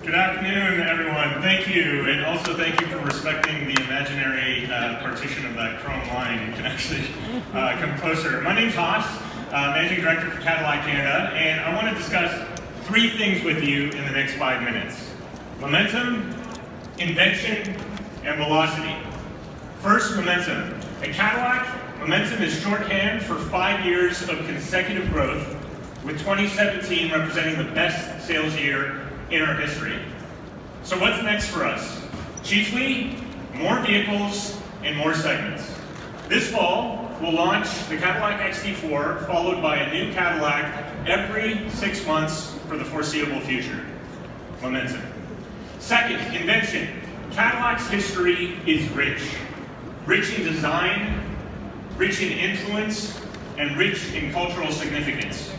Good afternoon, everyone. Thank you, and also thank you for respecting the imaginary partition of that chrome line. You can actually come closer. My name's Haas, Managing Director for Cadillac Canada, and I want to discuss three things with you in the next 5 minutes. Momentum, invention, and velocity. First, momentum. At Cadillac, momentum is shorthand for 5 years of consecutive growth, with 2017 representing the best sales year in our history. So what's next for us? Chiefly, more vehicles and more segments. This fall, we'll launch the Cadillac XT4, followed by a new Cadillac every 6 months for the foreseeable future. Momentum. Second, invention. Cadillac's history is rich. Rich in design, rich in influence, and rich in cultural significance.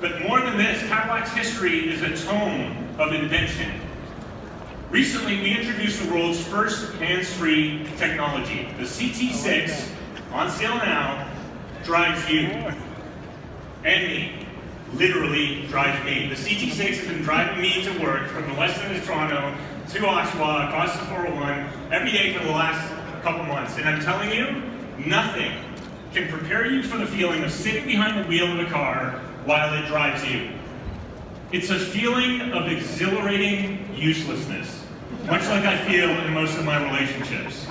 But more than this, Cadillac's history is a tome of invention. Recently, we introduced the world's first hands-free technology. The CT6, on sale now, drives you and me. Literally drives me. The CT6 has been driving me to work from the west end of Toronto to Oshawa, across the 401, every day for the last couple months. And I'm telling you, nothing can prepare you for the feeling of sitting behind the wheel of a car while it drives you. It's a feeling of exhilarating uselessness, much like I feel in most of my relationships.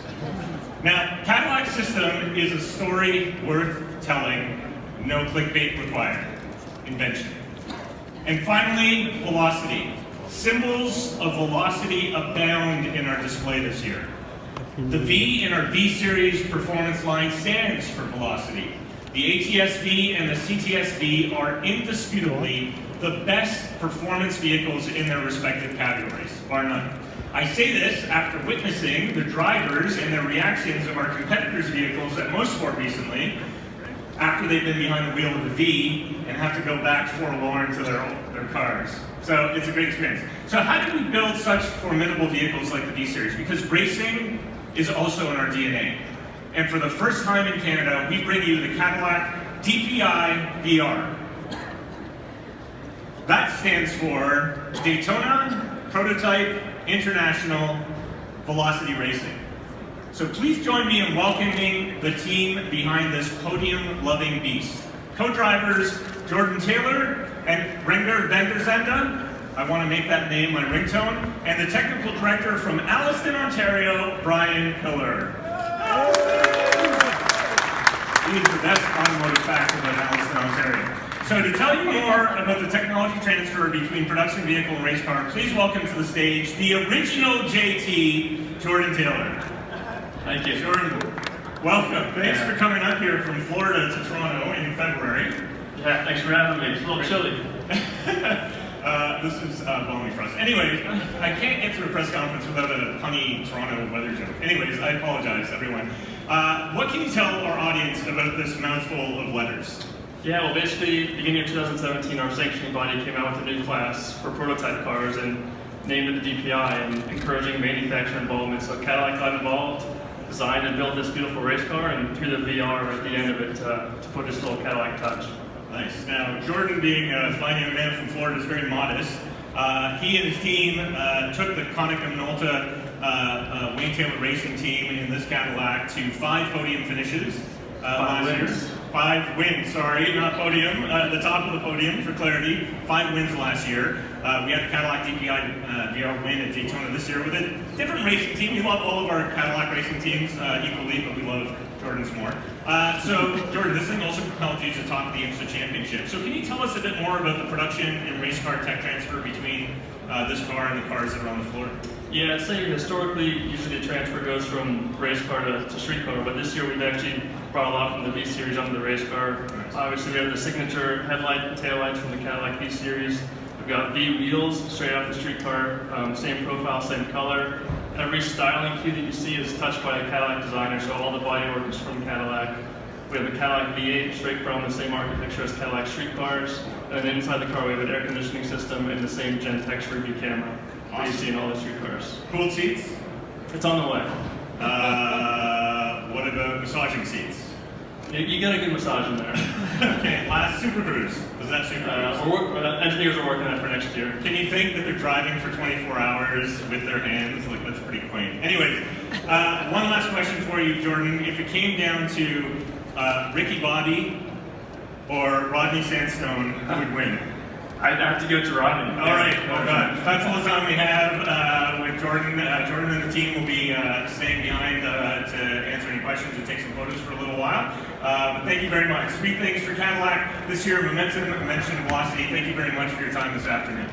Now, Cadillac's system is a story worth telling, no clickbait required. Invention. And finally, velocity. Symbols of velocity abound in our display this year. The V in our V-Series performance line stands for velocity. The ATS-V and the CTS-V are indisputably the best performance vehicles in their respective categories, bar none. I say this after witnessing the drivers and their reactions of our competitors' vehicles at Motorsport recently, after they've been behind the wheel of the V and have to go back forlorn to their cars. So it's a great experience. So how did we build such formidable vehicles like the V-Series? Because racing is also in our DNA. And for the first time in Canada, we bring you the Cadillac DPI VR. That stands for Daytona Prototype International Velocity Racing. So please join me in welcoming the team behind this podium-loving beast. Co-drivers Jordan Taylor and Renger van der Zande. I want to make that name my ringtone. And the technical director from Alliston, Ontario, Brian Hiller. He's the best automotive fact about Alliston, Ontario. So to tell you more about the technology transfer between production vehicle and race car, please welcome to the stage the original JT, Jordan Taylor. Thank you. Jordan, welcome. Thanks for coming up here from Florida to Toronto in February. Yeah, thanks for having me. It's a little chilly. This is balmy for us. Anyways, I can't get through a press conference without a punny Toronto weather joke. Anyways, I apologize, everyone. What can you tell our audience about this mouthful of letters? Yeah, well, basically, beginning of 2017, our sanctioning body came out with a new class for prototype cars and named it the DPI, and encouraging manufacturer involvement. So Cadillac got involved, designed and built this beautiful race car, and threw the VR at the end of it to put this little Cadillac touch. Nice. Now, Jordan, being a fine young man from Florida, is very modest. He and his team took the Konica Minolta Wayne Taylor Racing team in this Cadillac to 5 podium finishes last year. 5 wins, sorry, not podium. The top of the podium, for clarity. 5 wins last year. We had the Cadillac DPI VR win at Daytona this year with a different racing team. We love all of our Cadillac racing teams equally, but we love Jordan's more. So, Jordan, this thing also propelled you to top of the IMSA Championship. So can you tell us a bit more about the production and race car tech transfer between this car and the cars that are on the floor? Yeah, I'd say historically, usually the transfer goes from race car to street car, but this year we've actually brought a lot from the V-Series onto the race car. Obviously, we have the signature headlight and taillights from the Cadillac V-Series. We've got V wheels straight off the street car, same profile, same color. Every styling cue that you see is touched by a Cadillac designer, so all the bodywork is from Cadillac. We have the Cadillac V8 straight from the same architecture as Cadillac street cars. And then inside the car we have an air conditioning system and the same Gentex review camera that you see in all the street cars. Cooled seats? It's on the way. What about massaging seats? You got a good massage in there. Okay, last Super Cruise. Was that super? Engineers are working on it for next year. Can you think that they're driving for 24 hours with their hands? Like, that's pretty quaint. Anyways, one last question for you, Jordan. If it came down to Ricky Bobby or Rodney Sandstone, who would win? I'd have to give it to Rodney. All right, well done. That's all the time we have with Jordan. Jordan and the team will be staying behind to answer any questions and take some photos for a little while. But thank you very much. Sweet things for Cadillac this year, momentum, momentum, velocity. Thank you very much for your time this afternoon.